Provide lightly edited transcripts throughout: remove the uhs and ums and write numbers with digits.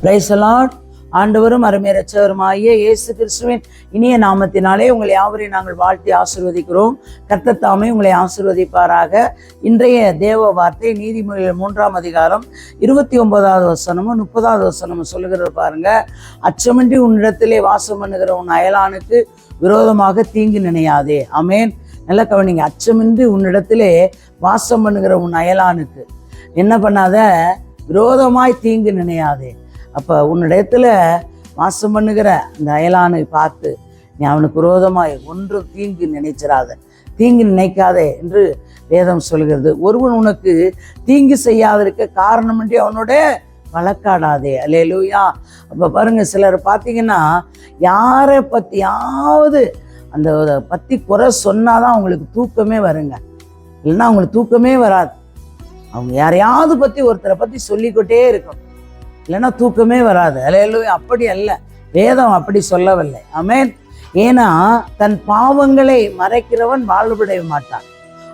Praise the Lord. ஆண்டவரும் அருமை இரட்சகருமாகிய இயேசு கிறிஸ்துவின் இனிய நாமத்தினாலே உங்களை யாவரையும் நாங்கள் வாழ்த்தி ஆசீர்வதிக்கிறோம். கர்த்தர் தாமே உங்களை ஆசீர்வதிப்பாராக. இன்றைய தேவ வார்த்தை நீதிமொழிகள் 3ஆம் அதிகாரம் 29வது வசனமும் 30வது வசனமும் சொல்லுகிறது பாருங்க. அச்சமின்றி உன்னிடத்திலே வாசம் பண்ணுகிற உன் அயலானுக்கு விரோதமாக தீங்கு நினையாதே. ஆமேன். நல்ல கவனிங்க. அச்சமின்றி உன்னிடத்திலே வாசம் பண்ணுகிற உன் அயலானுக்கு என்ன பண்ணாத? விரோதமாய் தீங்கு நினையாதே. அப்போ உன்னிடத்துல வாசம் பண்ணுகிற அந்த அயலானை பார்த்து நீ அவனுக்கு விரோதமாய் ஒன்றும் தீங்கு நினைச்சிடாத, தீங்கு நினைக்காதே என்று வேதம் சொல்கிறது. ஒருவன் உனக்கு தீங்கு செய்யாதிருக்க காரணமின்றி அவனோட வழக்காடாதே. அல்லேலூயா. அப்போ பாருங்க, சிலர் பார்த்தீங்கன்னா யாரை பற்றியாவது அந்த பற்றி குறை சொன்னாதான் அவங்களுக்கு தூக்கமே வருங்க, இல்லைன்னா அவங்களுக்கு தூக்கமே வராது. அவங்க யாரையாவது பற்றி ஒருத்தரை பற்றி சொல்லிக்கிட்டே இருக்கணும், இல்லைன்னா தூக்கமே வராது. அல்லேலூயா. அப்படி அல்ல, வேதம் அப்படி சொல்லவில்லை. ஆமென். ஏன்னா தன் பாவங்களை மறைக்கிறவன் வாழ்வடைய மாட்டான்,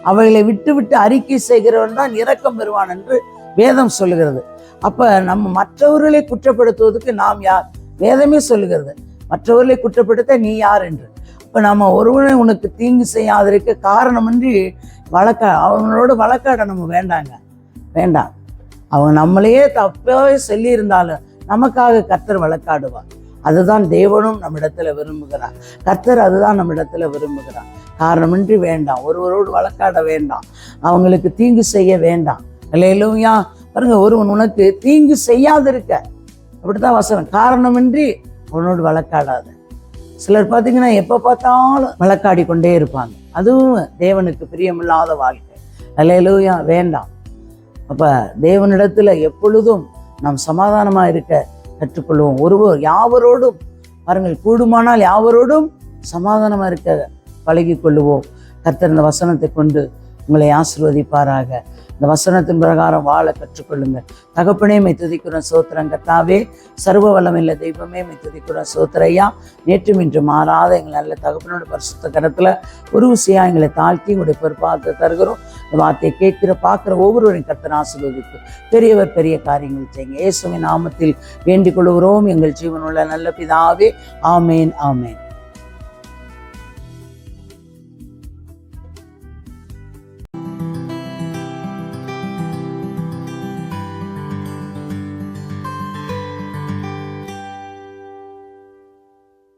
அவைகளை விட்டு விட்டு அறிக்கை செய்கிறவன் தான் இரக்கம் பெறுவான் என்று வேதம் சொல்லுகிறது. அப்ப நம்ம மற்றவர்களை குற்றப்படுத்துவதற்கு நாம் யார்? வேதமே சொல்லுகிறது, மற்றவர்களை குற்றப்படுத்த நீ யார் என்று. இப்போ நம்ம ஒருவனை உனக்கு தீங்கு செய்யாதிருக்க காரணமின்றி அவங்களோட வழக்காட நம்ம வேண்டாம். அவங்க நம்மளையே தப்பாவே சொல்லியிருந்தாலும் நமக்காக கர்த்தர் வழக்காடுவார். அதுதான் தேவனும் நம்மிடத்துல விரும்புகிறார். கர்த்தர் அதுதான் நம்மிடத்துல விரும்புகிறார். காரணமின்றி வேண்டாம், ஒருவரோடு வழக்காட வேண்டாம், அவங்களுக்கு தீங்கு செய்ய வேண்டாம். அல்லேலூயா. பாருங்க, ஒருவன் உனக்கு தீங்கு செய்யாதிருக்க, அப்படித்தான் வசனம். காரணமின்றி அவனோடு வழக்காடாத. சிலர் பார்த்தீங்கன்னா எப்போ பார்த்தாலும் வழக்காடி கொண்டே இருப்பாங்க. அதுவும் தேவனுக்கு பிரியமில்லாத வாழ்க்கை. அல்லேலூயா. வேண்டாம். அப்போ தேவனிடத்தில் எப்பொழுதும் நாம் சமாதானமாக இருக்க கற்றுக்கொள்வோம். யாவரோடும் பாருங்கள், கூடுமானால் யாவரோடும் சமாதானமாக இருக்க பழகி கொள்ளுவோம். கர்த்தர் இந்த வசனத்தை கொண்டு உங்களை ஆசீர்வதிப்பாராக. இந்த வசனத்தின் பிரகாரம் வாழ கற்றுக்கொள்ளுங்க. தகப்பனே மை துதிக்கிறோம், சோத்திரம். கர்த்தாவே சர்வ வல்லமையுள்ள தெய்வமே மை துதிக்கிறோம், சோத்திரையா. நேற்றும் இன்று மாறாத எங்கள் நல்ல தகப்பனோட பரிசுத்த கரத்தில் ஒரு விஷயம் எங்களை தாழ்த்தி உங்களுடைய பொறுப்பாக தருகிறோம். இந்த வார்த்தையை கேட்கிற பார்க்குற ஒவ்வொருவரையும் கர்த்தர் ஆசீர்வதித்து பெரியவர் பெரிய காரியங்கள் செய்யுங்க. இயேசுவின் நாமத்தில் வேண்டிக் கொள்கிறோம் எங்கள் ஜீவனுள்ள நல்ல பிதாவே. ஆமேன், ஆமேன்.